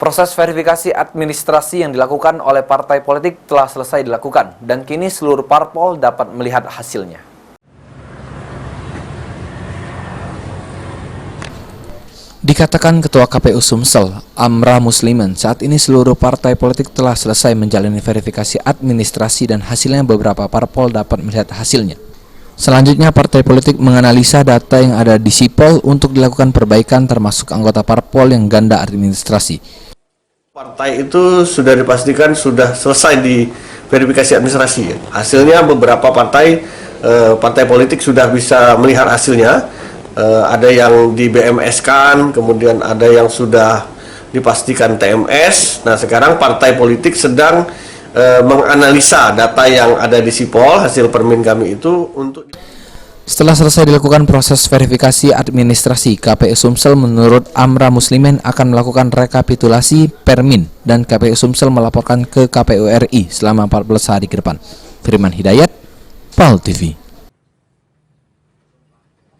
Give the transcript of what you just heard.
Proses verifikasi administrasi yang dilakukan oleh partai politik telah selesai dilakukan dan kini seluruh parpol dapat melihat hasilnya. Dikatakan Ketua KPU Sumsel, Amra Muslimin, saat ini seluruh partai politik telah selesai menjalani verifikasi administrasi dan hasilnya beberapa parpol dapat melihat hasilnya. Selanjutnya partai politik menganalisa data yang ada di Sipol untuk dilakukan perbaikan termasuk anggota parpol yang ganda administrasi. Partai itu sudah dipastikan sudah selesai di verifikasi administrasi. Hasilnya beberapa partai politik sudah bisa melihat hasilnya. Ada yang di BMS-kan, kemudian ada yang sudah dipastikan TMS. Nah, sekarang partai politik sedang menganalisa data yang ada di Sipol, hasil permin kami itu untuk... Setelah selesai dilakukan proses verifikasi administrasi, KPU Sumsel menurut Amra Muslimin akan melakukan rekapitulasi permin dan KPU Sumsel melaporkan ke KPU RI selama 14 hari ke depan. Firman Hidayat, PAL TV.